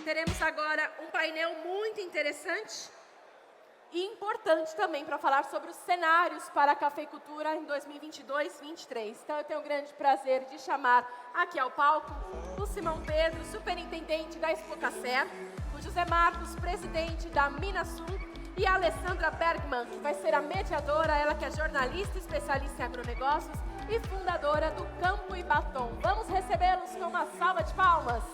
Teremos agora um painel muito interessante e importante também para falar sobre os cenários para a cafeicultura em 2022-23. Então, eu tenho o grande prazer de chamar aqui ao palco o Simão Pedro, superintendente da Expocacer, o José Marcos, presidente da Minasul, e a Alessandra Bergman, que vai ser a mediadora, ela que é jornalista, especialista em agronegócios e fundadora do Campo e Batom. Vamos recebê-los com uma salva de palmas.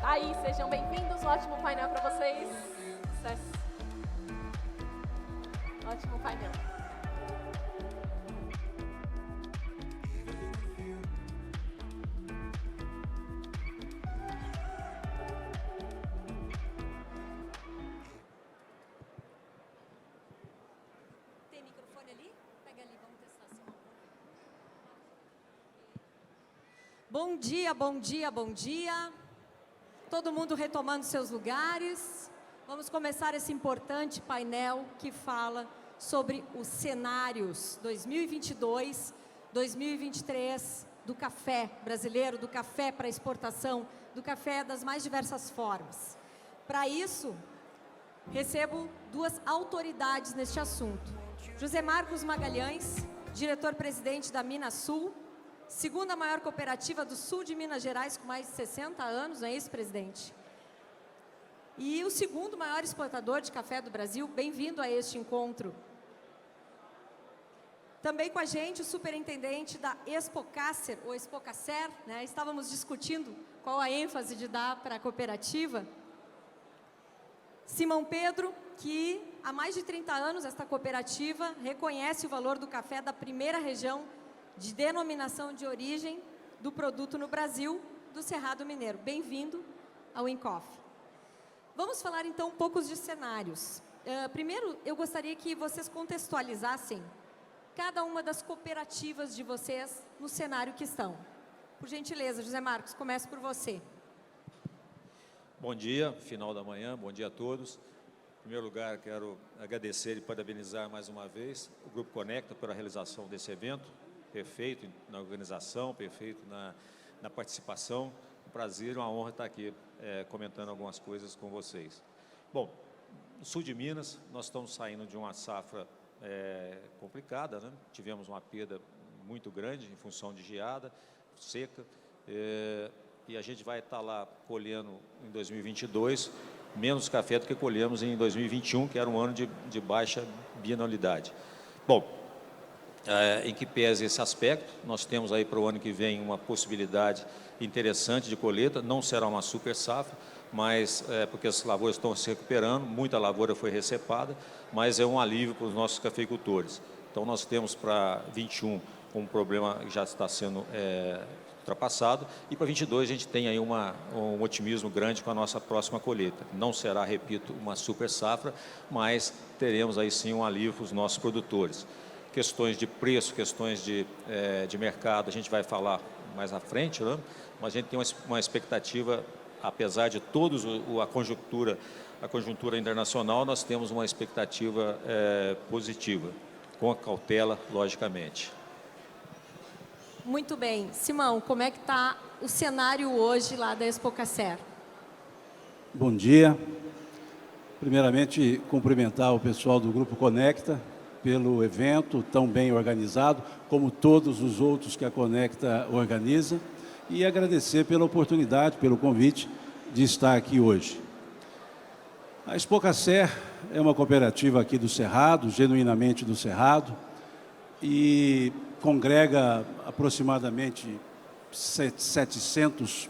Aí, sejam bem-vindos, um ótimo painel para vocês. Sucesso. Ótimo painel. Tem microfone ali? Pega ali, vamos testar assim. Bom dia, bom dia, bom dia. Todo mundo retomando seus lugares. Vamos começar esse importante painel que fala sobre os cenários 2022, 2023 do café brasileiro, do café para exportação, do café das mais diversas formas. Para isso, recebo duas autoridades neste assunto. José Marcos Magalhães, diretor-presidente da Minasul, segunda maior cooperativa do sul de Minas Gerais, com mais de 60 anos, não é isso, presidente? E o segundo maior exportador de café do Brasil. Bem-vindo a este encontro. Também com a gente o superintendente da Expocacer, ou Expocacer, né? Estávamos discutindo qual a ênfase de dar para a cooperativa. Simão Pedro, que há mais de 30 anos esta cooperativa reconhece o valor do café da primeira região de denominação de origem do produto no Brasil, do Cerrado Mineiro. Bem-vindo ao Incoff. Vamos falar então um pouco de cenários. Primeiro, eu gostaria que vocês contextualizassem cada uma das cooperativas de vocês no cenário que estão. Por gentileza, José Marcos, começo por você. Bom dia, final da manhã, bom dia a todos. Em primeiro lugar, quero agradecer e parabenizar mais uma vez o Grupo Conecta pela realização desse evento. Perfeito na organização, perfeito na participação. Um prazer, uma honra estar aqui comentando algumas coisas com vocês. Bom, no sul de Minas, nós estamos saindo de uma safra complicada, né? Tivemos uma perda muito grande em função de geada, seca, e a gente vai estar lá colhendo em 2022 menos café do que colhemos em 2021, que era um ano de baixa bienalidade. Bom, em que pese esse aspecto, nós temos aí para o ano que vem uma possibilidade interessante de colheita. Não será uma super safra, mas porque as lavouras estão se recuperando, muita lavoura foi recepada, mas é um alívio para os nossos cafeicultores. Então nós temos para 21 um problema que já está sendo ultrapassado, e para 22 a gente tem aí um otimismo grande com a nossa próxima colheita. Não será, repito, uma super safra, mas teremos aí sim um alívio para os nossos produtores. Questões de preço, questões de mercado, a gente vai falar mais à frente, né? Mas a gente tem uma expectativa, apesar de todos a conjuntura internacional, nós temos uma expectativa positiva, com a cautela, logicamente. Muito bem. Simão, como é que está o cenário hoje lá da Expocacer? Bom dia. Primeiramente, cumprimentar o pessoal do Grupo Conecta pelo evento tão bem organizado, como todos os outros que a Conecta organiza, e agradecer pela oportunidade, pelo convite de estar aqui hoje. A Expocacer é uma cooperativa aqui do Cerrado, genuinamente do Cerrado, e congrega aproximadamente 700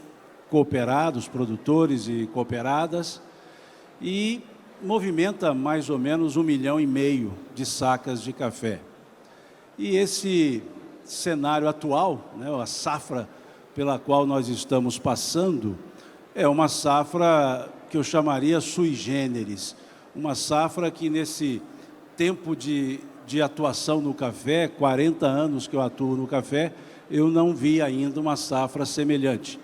cooperados, produtores e cooperadas, e movimenta mais ou menos 1,5 milhão de sacas de café. E esse cenário atual, né, a safra pela qual nós estamos passando, é uma safra que eu chamaria sui generis, uma safra que nesse tempo de atuação no café, 40 anos que eu atuo no café, eu não vi ainda uma safra semelhante.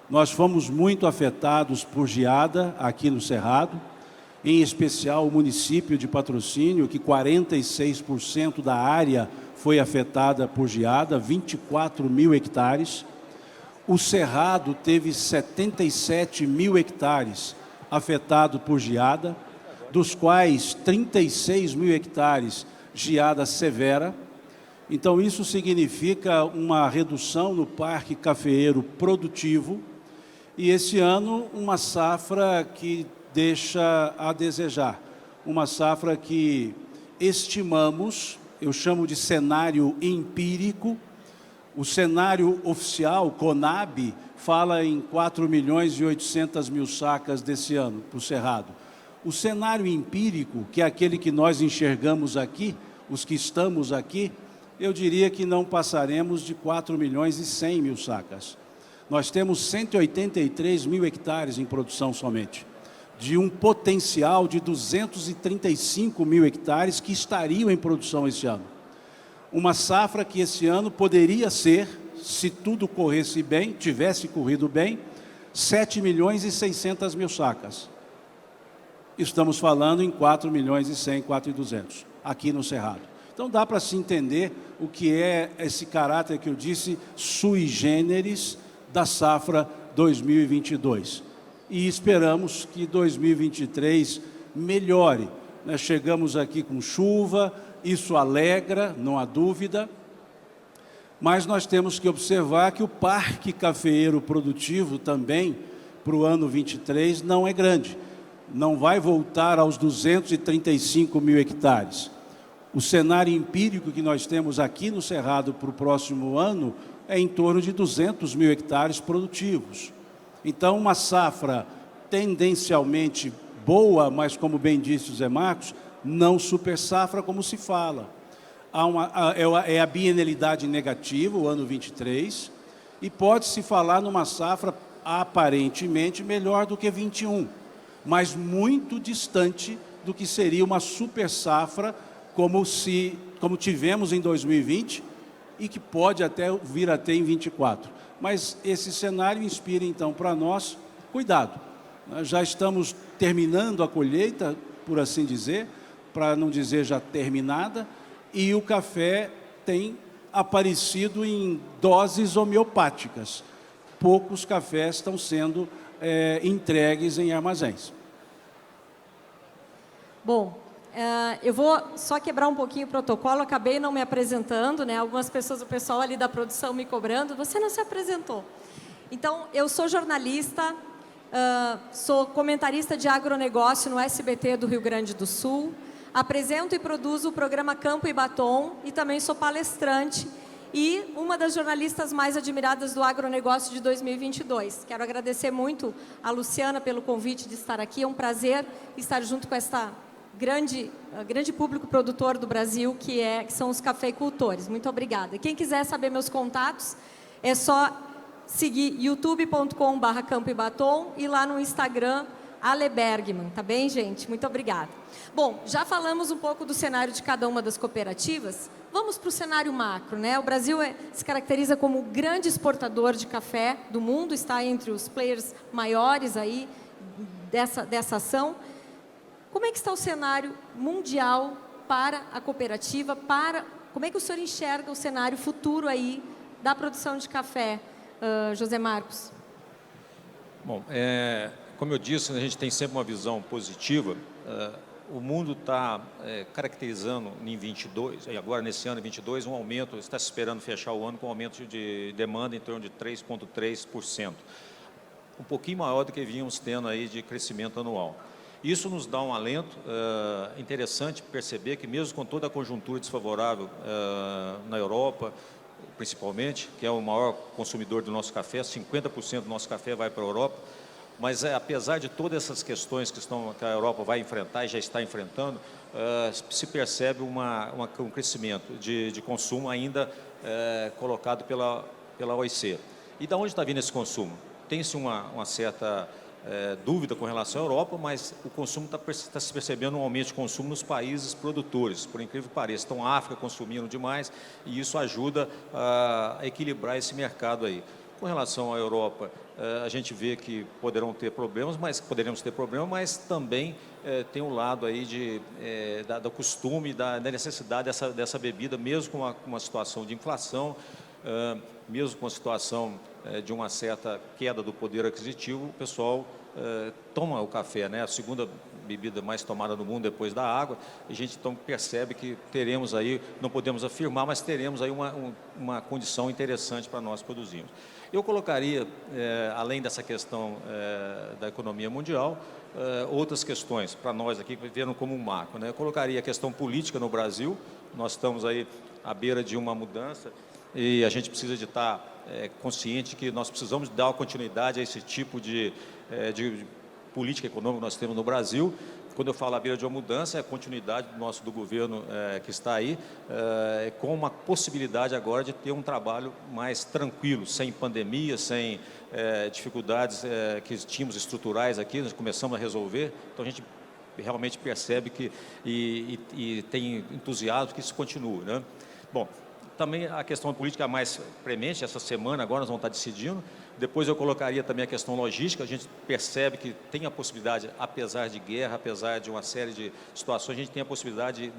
Nós fomos muito afetados por geada aqui no Cerrado, em especial o município de Patrocínio, que 46% da área foi afetada por geada, 24 mil hectares. O Cerrado teve 77 mil hectares afetados por geada, dos quais 36 mil hectares geada severa. Então, isso significa uma redução no parque cafeeiro produtivo e, esse ano, uma safra que deixa a desejar. Uma safra que estimamos, eu chamo de cenário empírico. O cenário oficial, CONAB, fala em 4.800.000 sacas desse ano para o Cerrado. O cenário empírico, que é aquele que nós enxergamos aqui, os que estamos aqui, eu diria que não passaremos de 4.100.000 sacas. Nós temos 183 mil hectares em produção somente, de um potencial de 235 mil hectares que estariam em produção esse ano. Uma safra que esse ano poderia ser, se tudo corresse bem, tivesse corrido bem, 7.600.000 sacas. Estamos falando em 4.100.000, 4.200, aqui no Cerrado. Então dá para se entender o que é esse caráter que eu disse, sui generis, da safra 2022. E esperamos que 2023 melhore. Nós chegamos aqui com chuva, isso alegra, não há dúvida, mas nós temos que observar que o parque cafeeiro produtivo também, para o ano 23, não é grande. Não vai voltar aos 235 mil hectares. O cenário empírico que nós temos aqui no Cerrado para o próximo ano é em torno de 200 mil hectares produtivos. Então, uma safra tendencialmente boa, mas, como bem disse o Zé Marcos, não super safra como se fala. É a bienalidade negativa, o ano 23, e pode-se falar numa safra aparentemente melhor do que 21, mas muito distante do que seria uma super safra como tivemos em 2020 e que pode até vir a ter em 24. Mas esse cenário inspira, então, para nós, cuidado. Nós já estamos terminando a colheita, por assim dizer, para não dizer já terminada, e o café tem aparecido em doses homeopáticas. Poucos cafés estão sendo entregues em armazéns. Bom, eu vou só quebrar um pouquinho o protocolo, acabei não me apresentando, né? Algumas pessoas, o pessoal ali da produção me cobrando, você não se apresentou. Então, eu sou jornalista, sou comentarista de agronegócio no SBT do Rio Grande do Sul, apresento e produzo o programa Campo e Batom e também sou palestrante e uma das jornalistas mais admiradas do agronegócio de 2022. Quero agradecer muito a Luciana pelo convite de estar aqui, é um prazer estar junto com esta grande público produtor do Brasil, que são os cafeicultores. Muito obrigada. Quem quiser saber meus contatos, é só seguir youtube.com/Campo e Batom e lá no Instagram, Ale Bergman, tá bem, gente? Muito obrigada. Bom, já falamos um pouco do cenário de cada uma das cooperativas, vamos para o cenário macro, né? O Brasil se caracteriza como o grande exportador de café do mundo, está entre os players maiores aí dessa ação. Como é que está o cenário mundial para a cooperativa, como é que o senhor enxerga o cenário futuro aí da produção de café, José Marcos? Bom, como eu disse, a gente tem sempre uma visão positiva. O mundo está caracterizando em 22, e agora nesse ano 22, um aumento, está se esperando fechar o ano com um aumento de demanda em torno de 3,3%. Um pouquinho maior do que vínhamos tendo aí de crescimento anual. Isso nos dá um alento interessante perceber que mesmo com toda a conjuntura desfavorável na Europa, principalmente, que é o maior consumidor do nosso café, 50% do nosso café vai para a Europa, mas apesar de todas essas questões que a Europa vai enfrentar e já está enfrentando, se percebe um crescimento de consumo ainda colocado pela OIC. E de onde está vindo esse consumo? Tem-se uma certa dúvida com relação à Europa, mas o consumo está se percebendo um aumento de consumo nos países produtores, por incrível que pareça. Então, a África consumindo demais e isso ajuda a equilibrar esse mercado aí. Com relação à Europa, a gente vê que poderemos ter problemas, mas também tem um lado aí do costume, da necessidade dessa bebida, mesmo com uma situação de inflação, mesmo com a situação de uma certa queda do poder aquisitivo, o pessoal toma o café, né? A segunda bebida mais tomada no mundo depois da água. A gente então percebe que teremos aí, não podemos afirmar, mas teremos aí uma condição interessante para nós produzirmos. Eu colocaria, além dessa questão da economia mundial, outras questões para nós aqui, vendo como um marco, né? Eu colocaria a questão política no Brasil. Nós estamos aí à beira de uma mudança e a gente precisa de estar consciente que nós precisamos dar continuidade a esse tipo de política econômica que nós temos no Brasil. Quando eu falo à beira de uma mudança, é a continuidade do governo que está aí, com uma possibilidade agora de ter um trabalho mais tranquilo, sem pandemia, sem dificuldades que tínhamos estruturais aqui, nós começamos a resolver. Então a gente realmente percebe que e tem entusiasmo que isso continue, né? Bom, também a questão política mais premente, essa semana agora nós vamos estar decidindo. Depois eu colocaria também a questão logística. A gente percebe que tem a possibilidade, apesar de guerra, apesar de uma série de situações, a gente tem a possibilidade de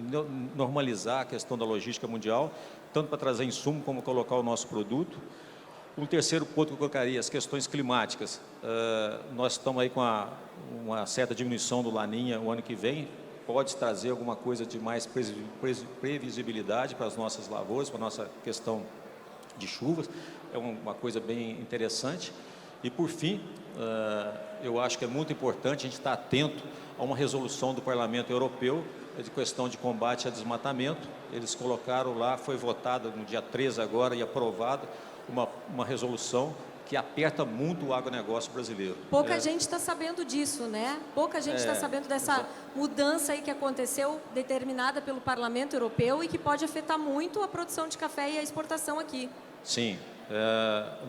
normalizar a questão da logística mundial, tanto para trazer insumo como colocar o nosso produto. Um terceiro ponto que eu colocaria, as questões climáticas. Nós estamos aí com uma certa diminuição do Laninha o ano que vem. Pode trazer alguma coisa de mais previsibilidade para as nossas lavouras, para a nossa questão de chuvas. É uma coisa bem interessante. E, por fim, eu acho que é muito importante a gente estar atento a uma resolução do Parlamento Europeu de questão de combate a desmatamento. Eles colocaram lá, foi votada no dia 13 agora e aprovada uma resolução que aperta muito o agronegócio brasileiro. Pouca gente está sabendo disso, né? Pouca gente está sabendo dessa mudança aí que aconteceu, determinada pelo Parlamento Europeu e que pode afetar muito a produção de café e a exportação aqui. Sim,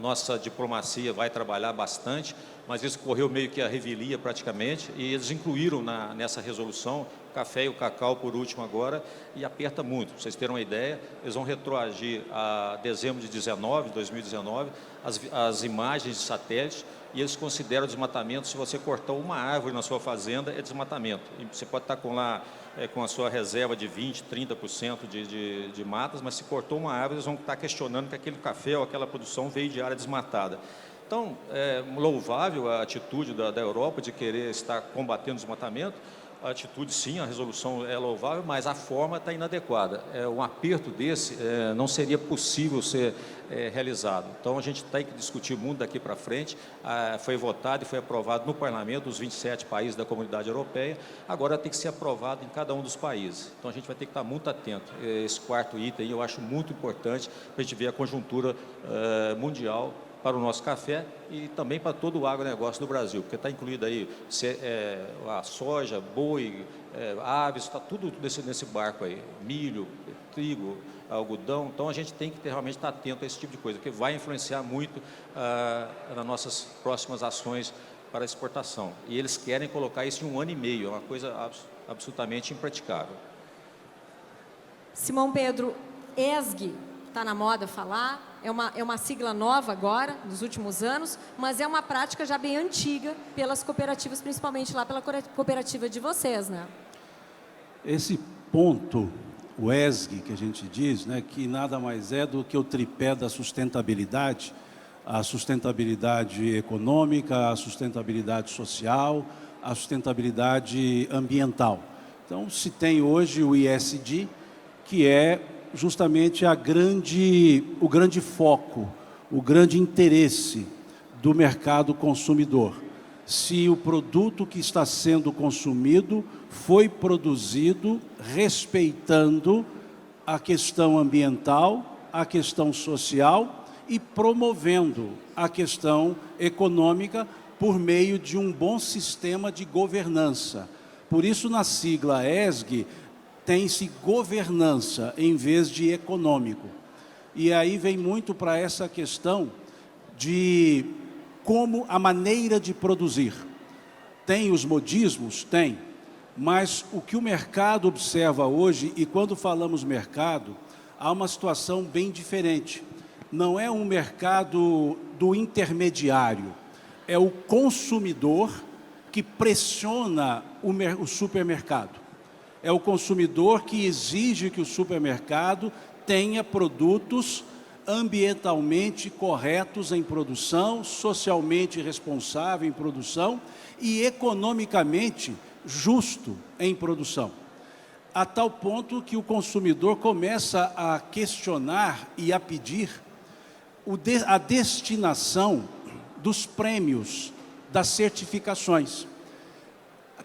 nossa diplomacia vai trabalhar bastante, mas isso correu meio que a revelia praticamente, e eles incluíram nessa resolução o café e o cacau por último agora, e aperta muito. Para vocês terem uma ideia, eles vão retroagir a dezembro de 2019, as imagens de satélite, e eles consideram desmatamento, se você cortar uma árvore na sua fazenda, é desmatamento. E você pode estar com a sua reserva de 20%, 30% de matas, mas se cortou uma árvore, eles vão estar questionando que aquele café ou aquela produção veio de área desmatada. Então, é louvável a atitude da Europa de querer estar combatendo o desmatamento. A atitude, sim, a resolução é louvável, mas a forma está inadequada. Um aperto desse não seria possível ser realizado. Então, a gente tem que discutir muito daqui para frente. Foi votado e foi aprovado no Parlamento, os 27 países da Comunidade Europeia. Agora tem que ser aprovado em cada um dos países. Então, a gente vai ter que estar muito atento. Esse quarto item eu acho muito importante para a gente ver a conjuntura mundial para o nosso café e também para todo o agronegócio do Brasil, porque está incluído aí a soja, boi, aves, está tudo nesse barco aí, milho, trigo, algodão. Então a gente tem que realmente estar atento a esse tipo de coisa, que vai influenciar muito nas nossas próximas ações para exportação. E eles querem colocar isso em 1 ano e meio, é uma coisa absolutamente impraticável. Simão Pedro, ESG, está na moda falar, é uma sigla nova agora, nos últimos anos, mas é uma prática já bem antiga pelas cooperativas, principalmente lá pela cooperativa de vocês, né? Esse ponto, o ESG, que a gente diz, né, que nada mais é do que o tripé da sustentabilidade, a sustentabilidade econômica, a sustentabilidade social, a sustentabilidade ambiental. Então, se tem hoje o ESG, que é justamente o grande foco, o grande interesse do mercado consumidor. Se o produto que está sendo consumido foi produzido respeitando a questão ambiental, a questão social e promovendo a questão econômica por meio de um bom sistema de governança. Por isso, na sigla ESG, tem-se governança em vez de econômico. E aí vem muito para essa questão de como a maneira de produzir. Tem os modismos? Tem. Mas o que o mercado observa hoje, e quando falamos mercado, há uma situação bem diferente. não é um mercado do intermediário, é o consumidor que pressiona o supermercado. É o consumidor que exige que o supermercado tenha produtos ambientalmente corretos em produção, socialmente responsável em produção e economicamente justo em produção. A tal ponto que o consumidor começa a questionar e a pedir a destinação dos prêmios, das certificações.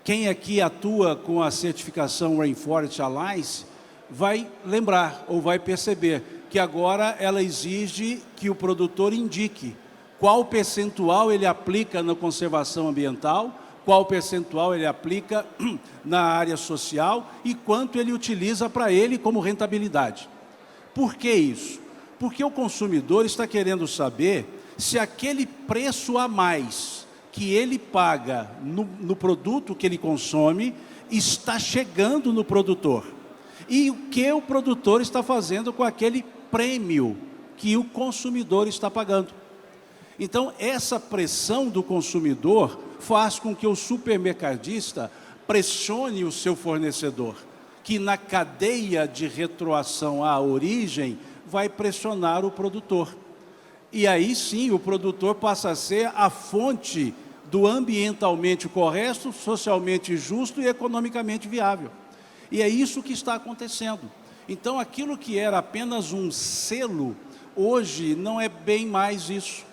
Quem aqui atua com a certificação Rainforest Alliance vai lembrar ou vai perceber que agora ela exige que o produtor indique qual percentual ele aplica na conservação ambiental, qual percentual ele aplica na área social e quanto ele utiliza para ele como rentabilidade. Por que isso? Porque o consumidor está querendo saber se aquele preço a mais que ele paga no produto que ele consome está chegando no produtor. E o que o produtor está fazendo com aquele prêmio que o consumidor está pagando. Então, essa pressão do consumidor faz com que o supermercadista pressione o seu fornecedor, que na cadeia de retroação à origem vai pressionar o produtor. E aí sim o produtor passa a ser a fonte do ambientalmente correto, socialmente justo e economicamente viável. E é isso que está acontecendo. Então aquilo que era apenas um selo, hoje não é bem mais isso.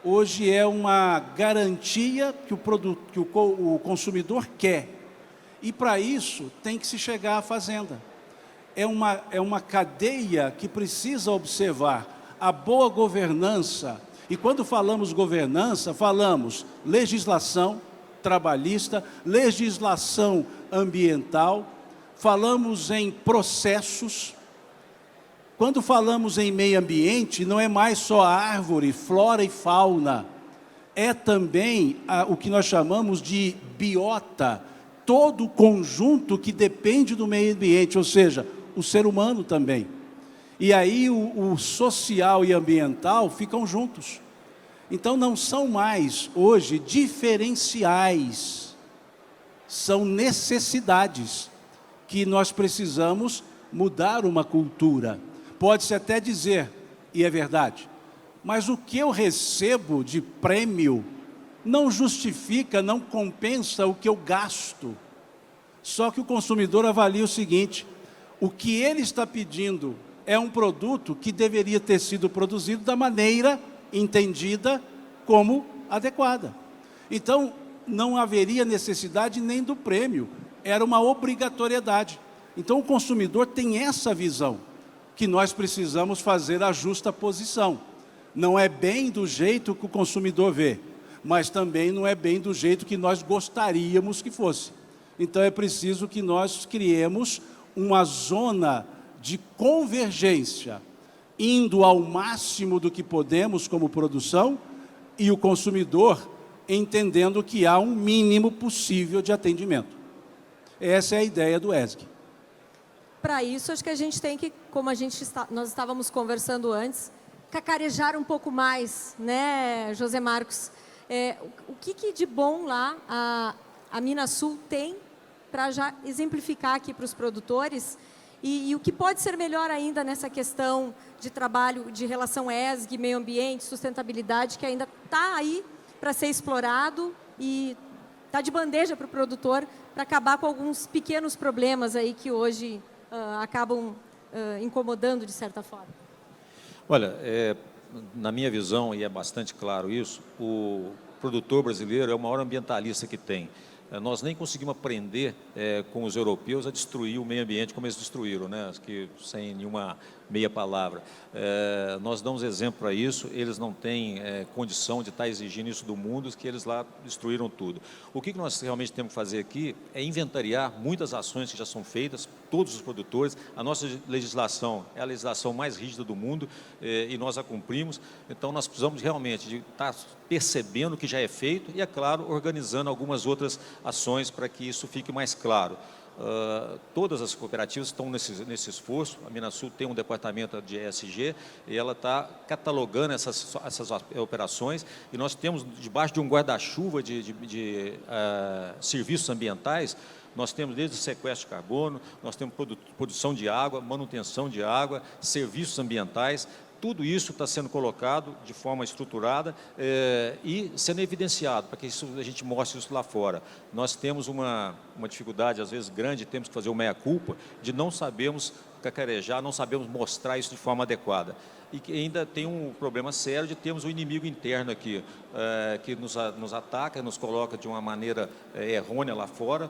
Hoje é uma garantia que o consumidor quer. E para isso tem que se chegar à fazenda. É uma cadeia que precisa observar a boa governança. E quando falamos governança, falamos legislação trabalhista, legislação ambiental, falamos em processos. Quando falamos em meio ambiente, não é mais só árvore, flora e fauna, é também o que nós chamamos de biota, todo o conjunto que depende do meio ambiente, ou seja, o ser humano também. E aí o social e ambiental ficam juntos. Então não são mais hoje diferenciais, são necessidades que nós precisamos mudar uma cultura. Pode-se até dizer, e é verdade, mas o que eu recebo de prêmio não justifica, não compensa o que eu gasto. Só que o consumidor avalia o seguinte: o que ele está pedindo é um produto que deveria ter sido produzido da maneira entendida como adequada. Então, não haveria necessidade nem do prêmio, era uma obrigatoriedade. Então, o consumidor tem essa visão, que nós precisamos fazer a justa posição. Não é bem do jeito que o consumidor vê, mas também não é bem do jeito que nós gostaríamos que fosse. Então, é preciso que nós criemos uma zona de convergência, indo ao máximo do que podemos como produção, e o consumidor entendendo que há um mínimo possível de atendimento. Essa é a ideia do ESG. Para isso, acho que a gente tem que, como nós estávamos conversando antes, cacarejar um pouco mais, né, José Marcos? O que de bom lá a Minasul tem para já exemplificar aqui para os produtores? E o que pode ser melhor ainda nessa questão de trabalho, de relação ESG, meio ambiente, sustentabilidade, que ainda está aí para ser explorado e está de bandeja para o produtor, para acabar com alguns pequenos problemas aí que hoje acabam incomodando de certa forma? Olha, na minha visão, e é bastante claro isso, o produtor brasileiro é o maior ambientalista que tem. Nós nem conseguimos aprender com os europeus a destruir o meio ambiente como eles destruíram, né? Que, sem nenhuma meia palavra. Nós damos exemplo para isso, eles não têm condição de estar exigindo isso do mundo, que eles lá destruíram tudo. O que nós realmente temos que fazer aqui é inventariar muitas ações que já são feitas, todos os produtores. A nossa legislação é a legislação mais rígida do mundo e nós a cumprimos. Então, nós precisamos realmente de estar percebendo o que já é feito e, é claro, organizando algumas outras ações para que isso fique mais claro. todas as cooperativas estão nesse esforço. A Minasul tem um departamento de ESG e ela está catalogando essas operações, e nós temos, debaixo de um guarda-chuva de serviços ambientais, nós temos desde o sequestro de carbono, nós temos produção de água, manutenção de água, serviços ambientais. Tudo isso está sendo colocado de forma estruturada e sendo evidenciado, para que a gente mostre isso lá fora. Nós temos uma dificuldade, às vezes, grande, temos que fazer o meia-culpa, de não sabermos cacarejar, não sabemos mostrar isso de forma adequada. E que ainda tem um problema sério de termos um inimigo interno aqui, que nos ataca, nos coloca de uma maneira errônea lá fora,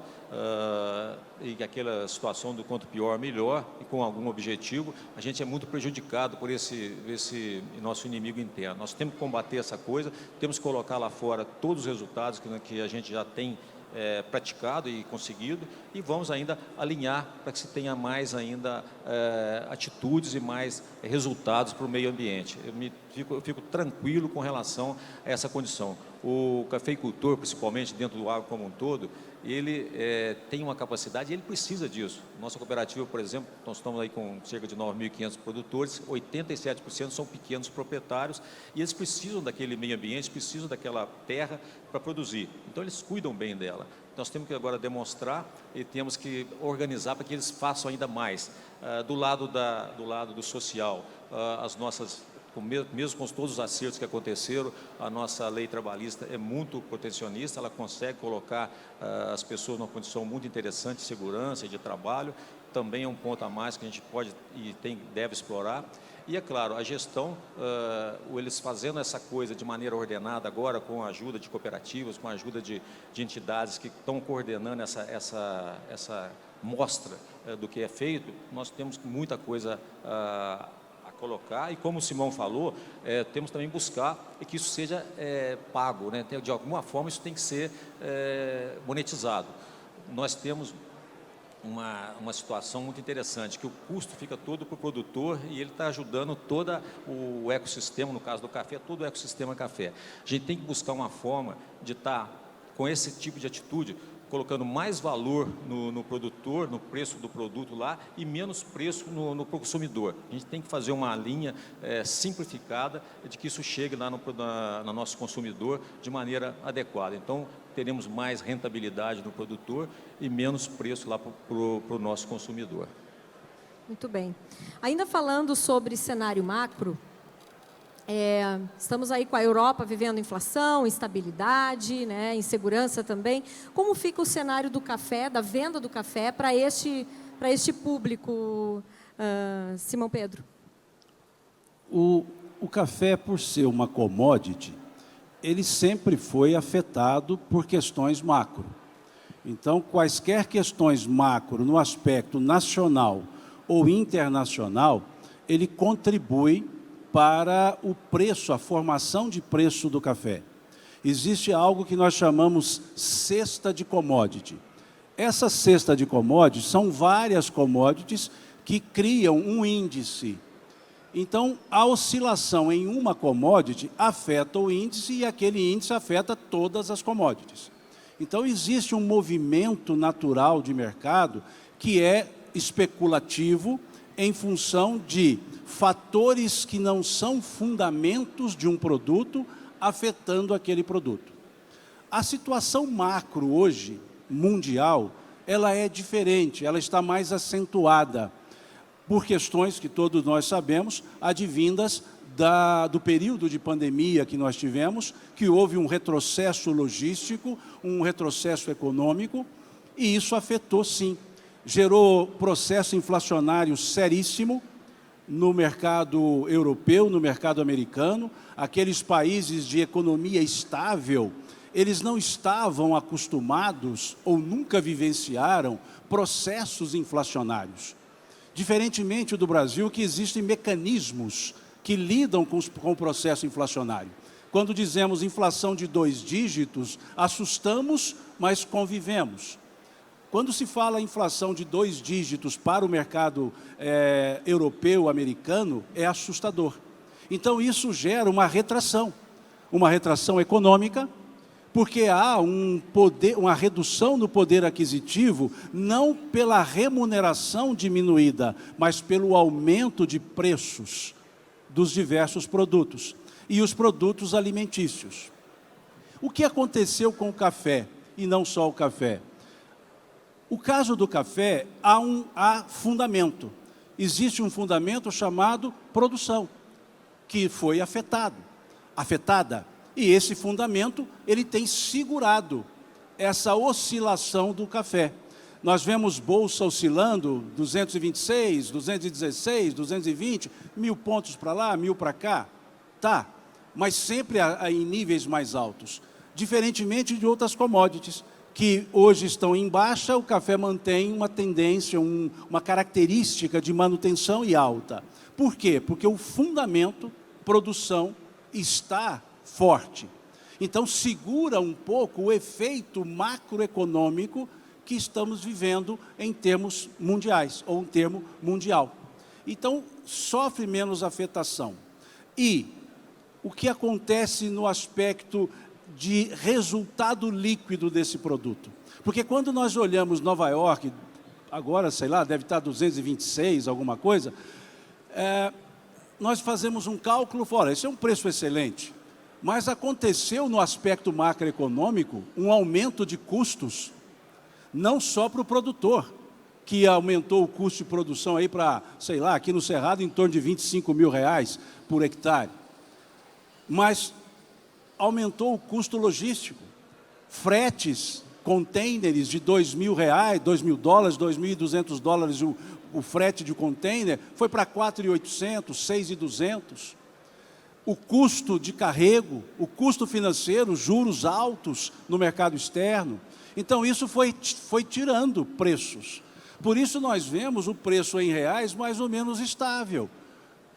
e que aquela situação do quanto pior, melhor, e com algum objetivo, a gente é muito prejudicado por esse nosso inimigo interno. Nós temos que combater essa coisa, temos que colocar lá fora todos os resultados que a gente já tem praticado e conseguido, e vamos ainda alinhar para que se tenha mais ainda atitudes e mais resultados para o meio ambiente. Eu fico tranquilo com relação a essa condição. O cafeicultor, principalmente dentro do agro como um todo, ele tem uma capacidade e ele precisa disso. Nossa cooperativa, por exemplo, nós estamos aí com cerca de 9.500 produtores, 87% são pequenos proprietários e eles precisam daquele meio ambiente, precisam daquela terra para produzir. Então, eles cuidam bem dela. Nós temos que agora demonstrar e temos que organizar para que eles façam ainda mais. Do lado do social, as nossas... Mesmo com todos os acertos que aconteceram, a nossa lei trabalhista é muito protecionista, ela consegue colocar as pessoas numa condição muito interessante de segurança e de trabalho, também é um ponto a mais que a gente pode e deve explorar. E, é claro, a gestão, eles fazendo essa coisa de maneira ordenada agora, com a ajuda de cooperativas, com a ajuda de entidades que estão coordenando essa mostra do que é feito, nós temos muita coisa colocar, e como o Simão falou, temos também buscar que isso seja pago, né? De alguma forma isso tem que ser monetizado. Nós temos uma situação muito interessante, que o custo fica todo para o produtor e ele está ajudando todo o ecossistema, no caso do café, todo o ecossistema café. A gente tem que buscar uma forma de estar com esse tipo de atitude, colocando mais valor no produtor, no preço do produto lá, e menos preço no consumidor. A gente tem que fazer uma linha simplificada de que isso chegue lá no nosso consumidor de maneira adequada. Então, teremos mais rentabilidade no produtor e menos preço lá para o nosso consumidor. Muito bem. Ainda falando sobre cenário macro, estamos aí com a Europa vivendo inflação, instabilidade, né, insegurança também. Como fica o cenário do café, da venda do café para este público, Simão Pedro? O café, por ser uma commodity, ele sempre foi afetado por questões macro. Então, quaisquer questões macro no aspecto nacional ou internacional, ele contribui para o preço, a formação de preço do café. Existe algo que nós chamamos cesta de commodity. Essa cesta de commodities são várias commodities que criam um índice. Então, a oscilação em uma commodity afeta o índice e aquele índice afeta todas as commodities. Então, existe um movimento natural de mercado que é especulativo em função de fatores que não são fundamentos de um produto afetando aquele produto. A situação macro hoje, mundial, ela é diferente, ela está mais acentuada por questões que todos nós sabemos, advindas do período de pandemia que nós tivemos, que houve um retrocesso logístico, um retrocesso econômico, e isso afetou, sim. Gerou processo inflacionário seríssimo no mercado europeu, no mercado americano. Aqueles países de economia estável, eles não estavam acostumados ou nunca vivenciaram processos inflacionários. Diferentemente do Brasil, que existem mecanismos que lidam com o processo inflacionário. Quando dizemos inflação de 2 dígitos, assustamos, mas convivemos. Quando se fala inflação de 2 dígitos para o mercado europeu, americano, é assustador. Então, isso gera uma retração econômica, porque há uma redução no poder aquisitivo, não pela remuneração diminuída, mas pelo aumento de preços dos diversos produtos e os produtos alimentícios. O que aconteceu com o café, e não só o café? O caso do café, há fundamento. Existe um fundamento chamado produção, que foi afetada. E esse fundamento, ele tem segurado essa oscilação do café. Nós vemos bolsa oscilando 226, 216, 220, 1.000 pontos para lá, 1.000 para cá. Tá, mas sempre em níveis mais altos. Diferentemente de outras commodities, que hoje estão em baixa, o café mantém uma tendência, uma característica de manutenção e alta. Por quê? Porque o fundamento, produção, está forte. Então, segura um pouco o efeito macroeconômico que estamos vivendo em termos mundiais, ou um termo mundial. Então, sofre menos afetação. E o que acontece no aspecto de resultado líquido desse produto? Porque quando nós olhamos Nova York, agora, sei lá, deve estar 226, alguma coisa, nós fazemos um cálculo fora, esse é um preço excelente, mas aconteceu no aspecto macroeconômico um aumento de custos, não só para o produtor, que aumentou o custo de produção aí para, sei lá, aqui no Cerrado, em torno de R$25.000 por hectare, mas aumentou o custo logístico, fretes, containers de R$2.000, $2.000, $2.200 o frete de container, foi para 4.800, 6.200. O custo de carrego, o custo financeiro, juros altos no mercado externo. Então, isso foi tirando preços. Por isso, nós vemos o preço em reais mais ou menos estável,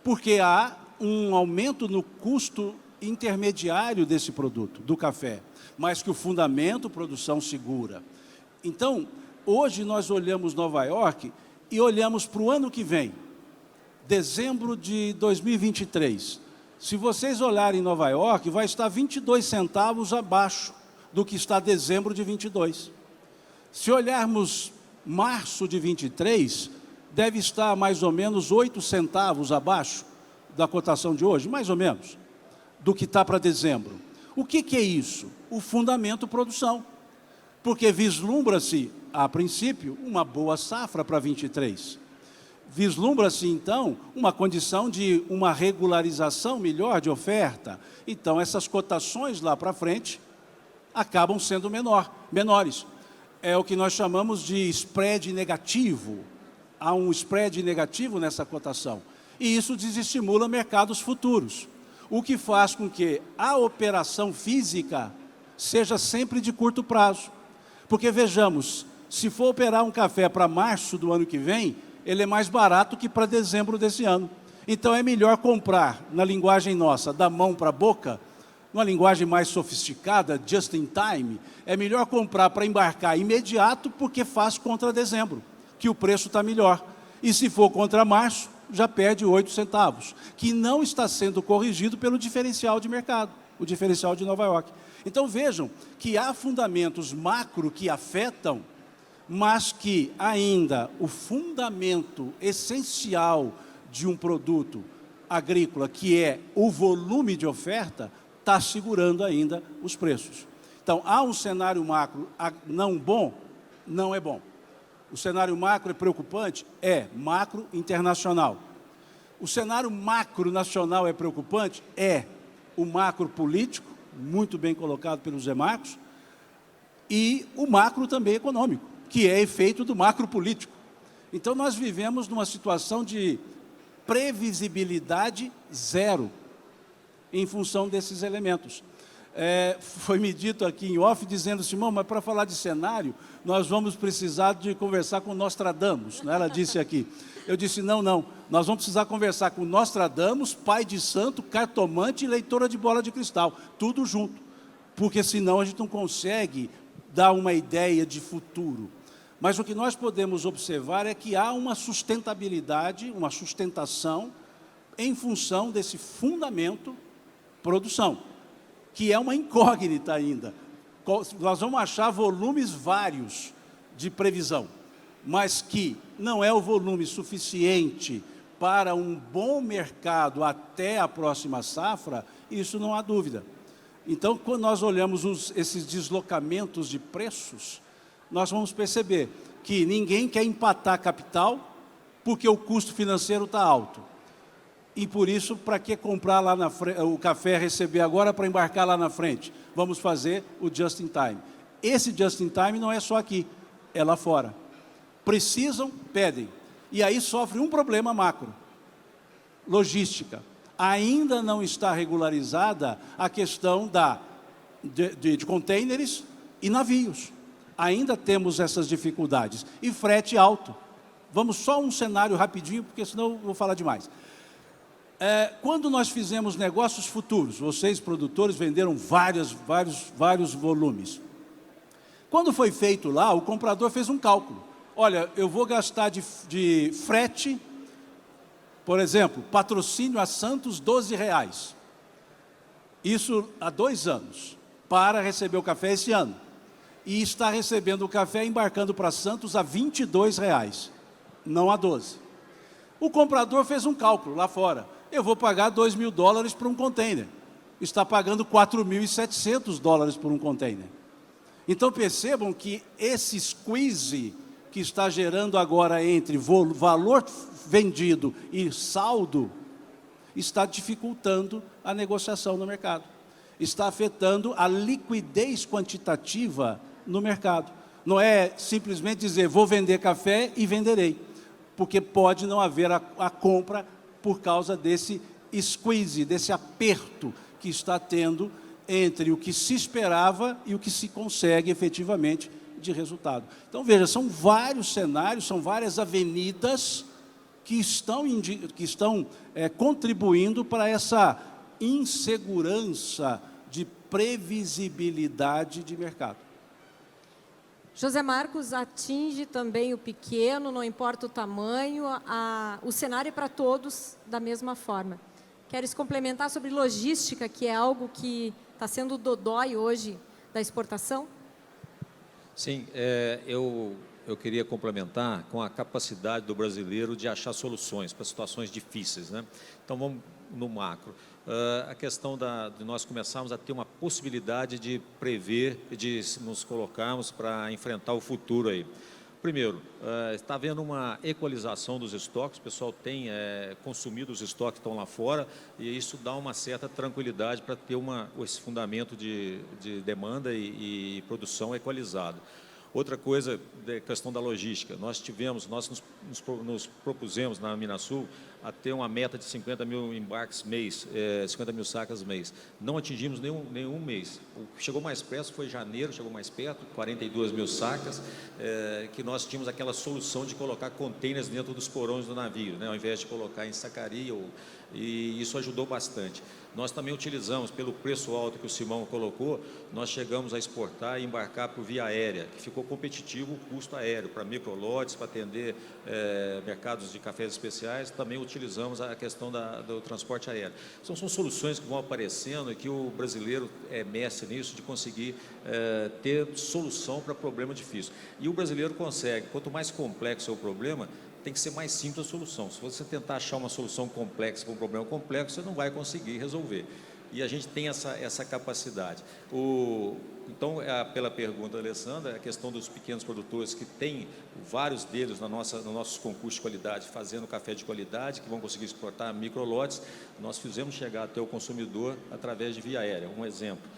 porque há um aumento no custo intermediário desse produto, do café, mas que o fundamento, produção, segura. Então, hoje nós olhamos Nova York e olhamos para o ano que vem, dezembro de 2023. Se vocês olharem Nova York, vai estar 22 centavos abaixo do que está dezembro de 22. Se olharmos março de 23, deve estar mais ou menos 8 centavos abaixo da cotação de hoje, mais ou menos, do que está para dezembro. O que é isso? O fundamento produção. Porque vislumbra-se, a princípio, uma boa safra para 23. Vislumbra-se, então, uma condição de uma regularização melhor de oferta. Então, essas cotações lá para frente acabam sendo menores. É o que nós chamamos de spread negativo. Há um spread negativo nessa cotação. E isso desestimula mercados futuros, o que faz com que a operação física seja sempre de curto prazo. Porque, vejamos, se for operar um café para março do ano que vem, ele é mais barato que para dezembro desse ano. Então, é melhor comprar, na linguagem nossa, da mão para a boca, numa linguagem mais sofisticada, just in time, é melhor comprar para embarcar imediato, porque faz contra dezembro, que o preço está melhor. E se for contra março, já perde 8 centavos, que não está sendo corrigido pelo diferencial de mercado, o diferencial de Nova York. Então, vejam que há fundamentos macro que afetam, mas que ainda o fundamento essencial de um produto agrícola, que é o volume de oferta, está segurando ainda os preços. Então, há um cenário macro não bom? Não é bom. O cenário macro é preocupante? É, macro internacional. O cenário macro nacional é preocupante? É. O macro político, muito bem colocado pelos Zé Marcos, e o macro também econômico, que é efeito do macro político. Então, nós vivemos numa situação de previsibilidade zero, em função desses elementos. Foi me dito aqui em off, dizendo, Simão, mas para falar de cenário, nós vamos precisar de conversar com Nostradamus, né? Ela disse aqui. Eu disse, não, nós vamos precisar conversar com Nostradamus, pai de santo, cartomante e leitora de bola de cristal, tudo junto, porque senão a gente não consegue dar uma ideia de futuro. Mas o que nós podemos observar é que há uma sustentabilidade, uma sustentação, em função desse fundamento produção, que é uma incógnita ainda. nós vamos achar volumes vários de previsão, mas que não é o volume suficiente para um bom mercado até a próxima safra, isso não há dúvida. Então, quando nós olhamos esses deslocamentos de preços, nós vamos perceber que ninguém quer empatar capital porque o custo financeiro está alto. E por isso, para que comprar lá na frente, o café receber agora para embarcar lá na frente? Vamos fazer o just in time. Esse just in time não é só aqui, é lá fora. Precisam, pedem. E aí sofre um problema macro: logística. Ainda não está regularizada a questão de contêineres e navios. Ainda temos essas dificuldades. E frete alto. Vamos só um cenário rapidinho, porque senão eu vou falar demais. Quando nós fizemos negócios futuros, vocês, produtores, venderam vários volumes. Quando foi feito lá, o comprador fez um cálculo. Olha, eu vou gastar de frete, por exemplo, patrocínio a Santos, R$12. Isso há 2 anos, para receber o café esse ano. E está recebendo o café embarcando para Santos a R$22, não a 12. O comprador fez um cálculo lá fora. Eu vou pagar $2.000 por um container. Está pagando $4.700 por um container. Então percebam que esse squeeze que está gerando agora entre valor vendido e saldo, está dificultando a negociação no mercado. Está afetando a liquidez quantitativa no mercado. Não é simplesmente dizer, vou vender café e venderei, porque pode não haver a compra por causa desse squeeze, desse aperto que está tendo entre o que se esperava e o que se consegue efetivamente de resultado. Então, veja, são vários cenários, são várias avenidas que estão contribuindo para essa insegurança de previsibilidade de mercado. José Marcos, atinge também o pequeno, não importa o tamanho, o cenário é para todos da mesma forma. Queres complementar sobre logística, que é algo que está sendo o dodói hoje da exportação? Sim, eu queria complementar com a capacidade do brasileiro de achar soluções para situações difíceis, né? Então, vamos no macro. A questão de nós começarmos a ter uma possibilidade de prever, de nos colocarmos para enfrentar o futuro aí. Primeiro, está havendo uma equalização dos estoques, o pessoal tem consumido os estoques que estão lá fora, e isso dá uma certa tranquilidade para ter esse fundamento de demanda e produção equalizado. Outra coisa, a questão da logística. Nós nos propusemos na Minasul a ter uma meta de 50 mil embarques mês, 50 mil sacas mês. Não atingimos nenhum mês. O que chegou mais perto foi janeiro, chegou mais perto, 42 mil sacas, que nós tínhamos aquela solução de colocar containers dentro dos porões do navio, né, ao invés de colocar em sacaria, e isso ajudou bastante. Nós também utilizamos, pelo preço alto que o Simão colocou, nós chegamos a exportar e embarcar por via aérea, que ficou competitivo o custo aéreo, para microlotes, para atender mercados de cafés especiais, também utilizamos a questão do transporte aéreo. Então, são soluções que vão aparecendo e que o brasileiro é mestre nisso, de conseguir ter solução para problema difícil. E o brasileiro consegue, quanto mais complexo é o problema, tem que ser mais simples a solução. Se você tentar achar uma solução complexa para um problema complexo, você não vai conseguir resolver. E a gente tem essa capacidade. Então, pela pergunta da Alessandra, a questão dos pequenos produtores, que tem vários deles nos nossos concursos de qualidade, fazendo café de qualidade, que vão conseguir exportar microlotes, nós fizemos chegar até o consumidor através de via aérea. Um exemplo.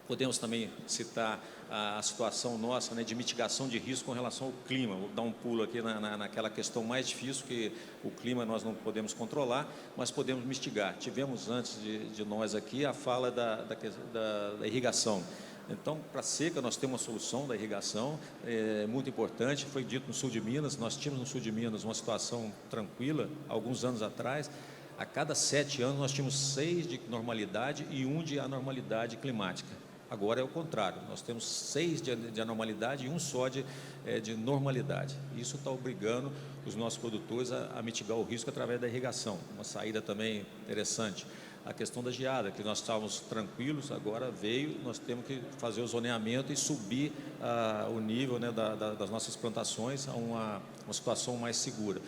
Podemos também citar a situação nossa, né, de mitigação de risco com relação ao clima. Vou dar um pulo aqui naquela questão mais difícil, que o clima nós não podemos controlar, mas podemos mitigar. Tivemos antes de nós aqui a fala da irrigação. Então, para a seca, nós temos uma solução da irrigação, muito importante, foi dito no sul de Minas. Nós tínhamos no sul de Minas uma situação tranquila, alguns anos atrás. A cada 7 anos, nós tínhamos 6 de normalidade e 1 de anormalidade climática. Agora é o contrário, nós temos 6 de anormalidade e 1 só de normalidade. Isso está obrigando os nossos produtores a mitigar o risco através da irrigação, uma saída também interessante. a questão da geada, que nós estávamos tranquilos, agora veio, nós temos que fazer o zoneamento e subir o nível, né, das nossas plantações a uma situação mais segura.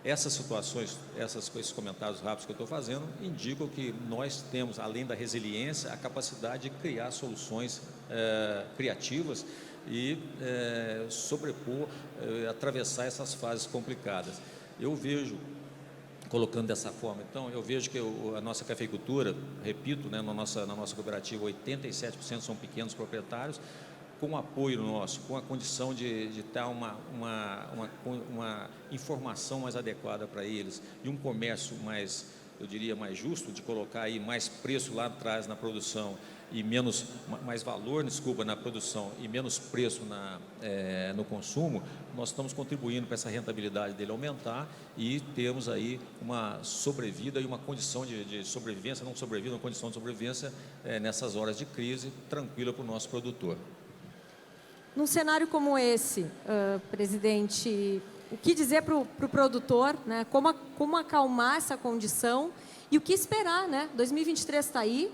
Essas situações, esses comentários rápidos que eu estou fazendo, indicam que nós temos, além da resiliência, a capacidade de criar soluções criativas e sobrepor, atravessar essas fases complicadas. Eu vejo, colocando dessa forma, então, eu vejo que a nossa cafeicultura, repito, né, na nossa cooperativa, 87% são pequenos proprietários, com o apoio nosso, com a condição de dar uma informação mais adequada para eles e um comércio mais, eu diria, mais justo, de colocar aí mais preço lá atrás na produção e mais valor, desculpa, na produção e menos preço no consumo, nós estamos contribuindo para essa rentabilidade dele aumentar e temos aí uma sobrevida e uma condição de sobrevivência, não sobrevida, uma condição de sobrevivência nessas horas de crise, tranquila para o nosso produtor. Num cenário como esse, presidente, o que dizer para o produtor, né? Como acalmar essa condição e o que esperar, né? 2023 está aí,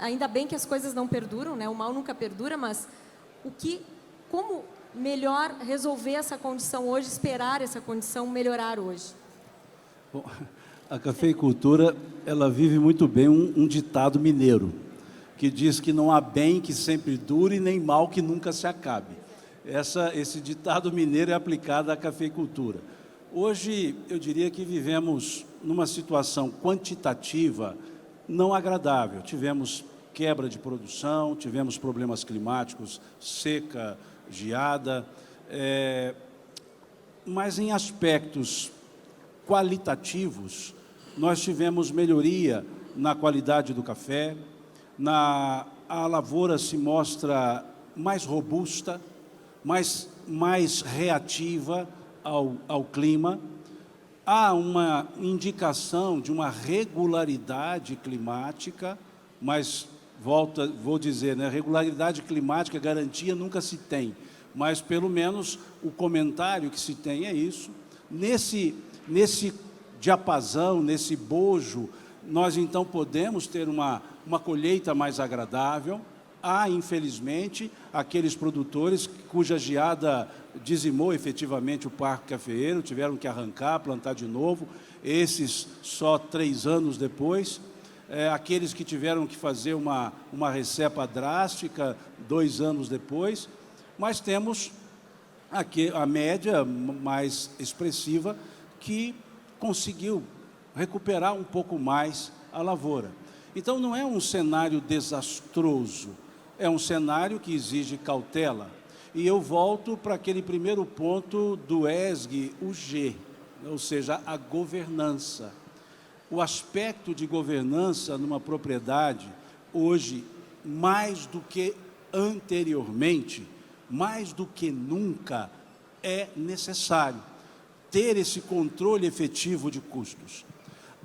ainda bem que as coisas não perduram, né? O mal nunca perdura, mas como melhor resolver essa condição hoje, esperar essa condição melhorar hoje? Bom, a cafeicultura, ela vive muito bem um ditado mineiro, que diz que não há bem que sempre dure, nem mal que nunca se acabe. Esse ditado mineiro é aplicado à cafeicultura. Hoje, eu diria que vivemos numa situação quantitativa não agradável. Tivemos quebra de produção, tivemos problemas climáticos, seca, geada, mas em aspectos qualitativos, nós tivemos melhoria na qualidade do café, a lavoura se mostra mais robusta, mais reativa ao clima. Há uma indicação de uma regularidade climática, mas vou dizer, né, regularidade climática, garantia nunca se tem, mas pelo menos o comentário que se tem é isso. Nesse diapasão, nesse bojo, nós então podemos ter uma colheita mais agradável. Há, infelizmente, aqueles produtores cuja geada dizimou efetivamente o parque cafeeiro, tiveram que arrancar, plantar de novo, esses só 3 anos depois. Aqueles que tiveram que fazer uma recepa drástica 2 anos depois, mas temos aqui a média mais expressiva que conseguiu recuperar um pouco mais a lavoura. Então, não é um cenário desastroso, é um cenário que exige cautela. E eu volto para aquele primeiro ponto do ESG, o G, ou seja, a governança. O aspecto de governança numa propriedade, hoje, mais do que anteriormente, mais do que nunca, é necessário ter esse controle efetivo de custos.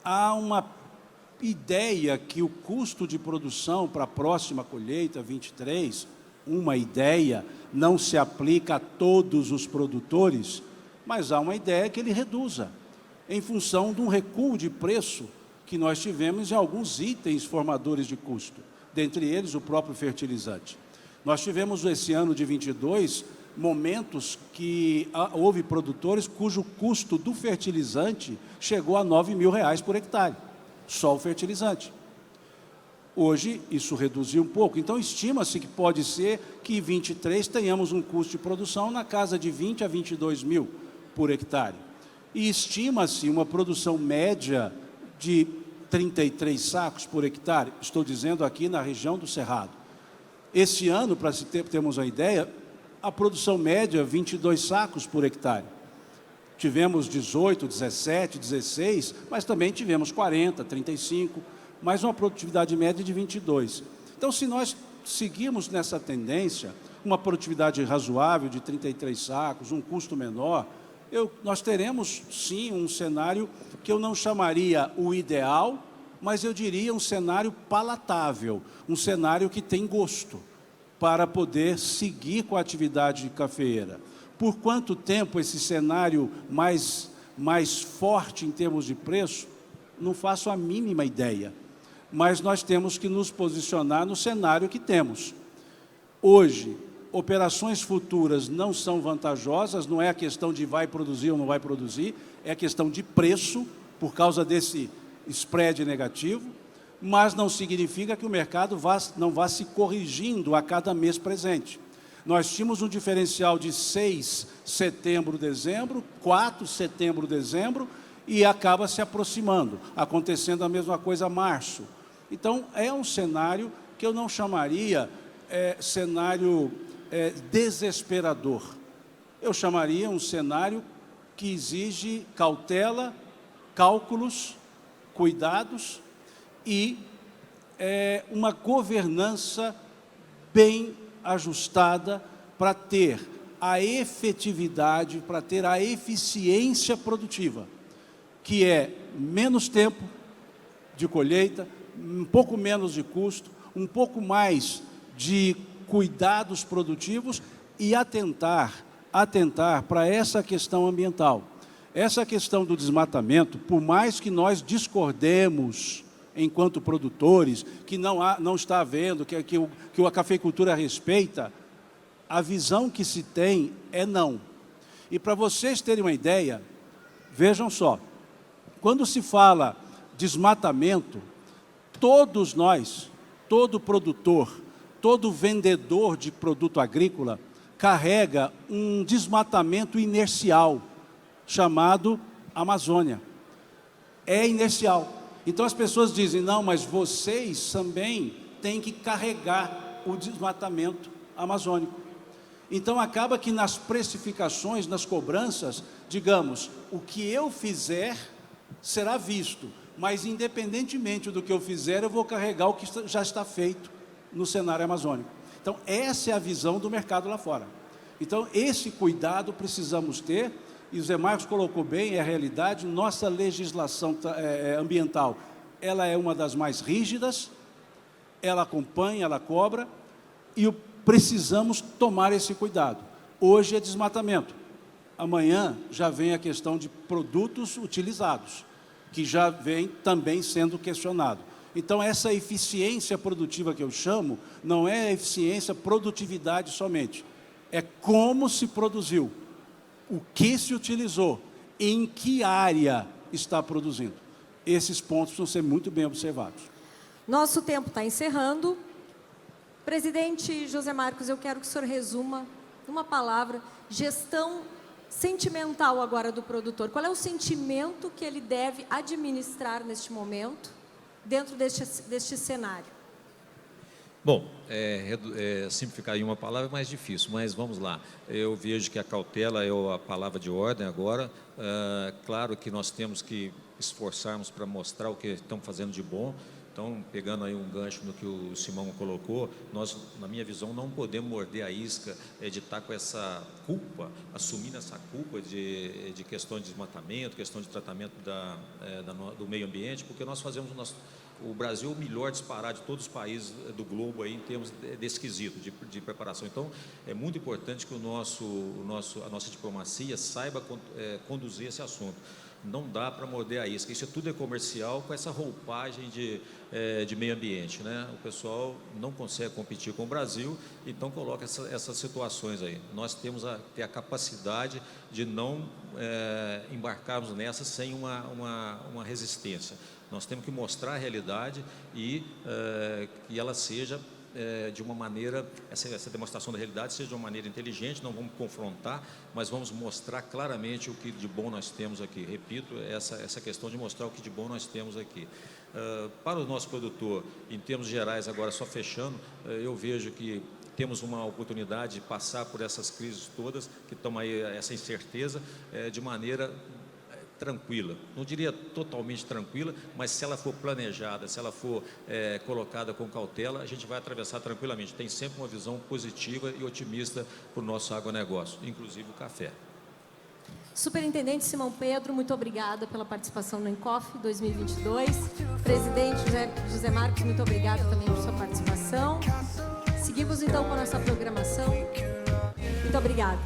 Há uma ideia que o custo de produção para a próxima colheita, 23, uma ideia, não se aplica a todos os produtores, mas há uma ideia que ele reduza, em função de um recuo de preço que nós tivemos em alguns itens formadores de custo, dentre eles o próprio fertilizante. Nós tivemos esse ano de 22 momentos que houve produtores cujo custo do fertilizante chegou a R$9.000 por hectare, só o fertilizante. Hoje, isso reduziu um pouco, então estima-se que pode ser que em 23 tenhamos um custo de produção na casa de 20 a 22 mil por hectare. E estima-se uma produção média de 33 sacos por hectare, estou dizendo aqui na região do Cerrado. Esse ano, para termos uma ideia, a produção média 22 sacos por hectare. Tivemos 18, 17, 16, mas também tivemos 40, 35, mais uma produtividade média de 22. Então, se nós seguirmos nessa tendência, uma produtividade razoável de 33 sacos, um custo menor, nós teremos, sim, um cenário que eu não chamaria o ideal, mas eu diria um cenário palatável, um cenário que tem gosto para poder seguir com a atividade cafeeira. Por quanto tempo esse cenário mais forte em termos de preço? Não faço a mínima ideia. Mas nós temos que nos posicionar no cenário que temos. Hoje, operações futuras não são vantajosas, não é a questão de vai produzir ou não vai produzir, é a questão de preço, por causa desse spread negativo, mas não significa que o mercado não vá se corrigindo a cada mês presente. Nós tínhamos um diferencial de 6 setembro, dezembro, 4 setembro, dezembro, e acaba se aproximando, acontecendo a mesma coisa março. Então, é um cenário que eu não chamaria cenário desesperador. Eu chamaria um cenário que exige cautela, cálculos, cuidados e uma governança bem ajustada para ter a efetividade, para ter a eficiência produtiva, que é menos tempo de colheita, um pouco menos de custo, um pouco mais de cuidados produtivos e atentar para essa questão ambiental. Essa questão do desmatamento, por mais que nós discordemos enquanto produtores, que não está havendo, que a cafeicultura respeita, a visão que se tem é não. E para vocês terem uma ideia, vejam só, quando se fala desmatamento, todos nós, todo produtor, todo vendedor de produto agrícola, carrega um desmatamento inercial, chamado Amazônia. É inercial. Então as pessoas dizem, não, mas vocês também têm que carregar o desmatamento amazônico. Então acaba que nas precificações, nas cobranças, digamos, o que eu fizer será visto, mas independentemente do que eu fizer, eu vou carregar o que já está feito no cenário amazônico. Então essa é a visão do mercado lá fora. Então esse cuidado precisamos ter, e o Zé Marcos colocou bem, é a realidade, nossa legislação ambiental, ela é uma das mais rígidas, ela acompanha, ela cobra, e precisamos tomar esse cuidado. Hoje é desmatamento, amanhã já vem a questão de produtos utilizados, que já vem também sendo questionado. Então, essa eficiência produtiva que eu chamo, não é eficiência, produtividade somente, é como se produziu, o que se utilizou, em que área está produzindo. Esses pontos precisam ser muito bem observados. Nosso tempo está encerrando. Presidente José Marcos, eu quero que o senhor resuma, numa palavra, gestão sentimental agora do produtor. Qual é o sentimento que ele deve administrar neste momento, dentro deste cenário? Bom, simplificar em uma palavra é mais difícil, mas vamos lá. Eu vejo que a cautela é a palavra de ordem agora. Claro que nós temos que esforçarmos para mostrar o que estamos fazendo de bom. Então, pegando aí um gancho no que o Simão colocou, nós, na minha visão, não podemos morder a isca de estar com essa culpa, assumindo essa culpa de questão de desmatamento, questão de tratamento do meio ambiente, porque nós fazemos o Brasil é o melhor disparado de todos os países do globo aí, em termos desse quesito de preparação. Então, é muito importante que a nossa diplomacia saiba conduzir esse assunto. Não dá para morder a isca. Isso tudo é comercial com essa roupagem de meio ambiente, né? O pessoal não consegue competir com o Brasil, então coloca essas situações aí. Nós temos a ter a capacidade de não embarcarmos nessa sem uma resistência. Nós temos que mostrar a realidade e que ela seja de uma maneira, essa demonstração da realidade seja de uma maneira inteligente, não vamos confrontar, mas vamos mostrar claramente o que de bom nós temos aqui. Repito, essa questão de mostrar o que de bom nós temos aqui. Para o nosso produtor, em termos gerais, agora só fechando, eu vejo que temos uma oportunidade de passar por essas crises todas, que estão aí, essa incerteza, de maneira tranquila, não diria totalmente tranquila, mas se ela for planejada, se ela for colocada com cautela, a gente vai atravessar tranquilamente. Tem sempre uma visão positiva e otimista para o nosso agronegócio, inclusive o café. Superintendente Simão Pedro, muito obrigada pela participação no Encof 2022. Presidente José Marcos, muito obrigada também por sua participação. Seguimos então com a nossa programação. Muito obrigada.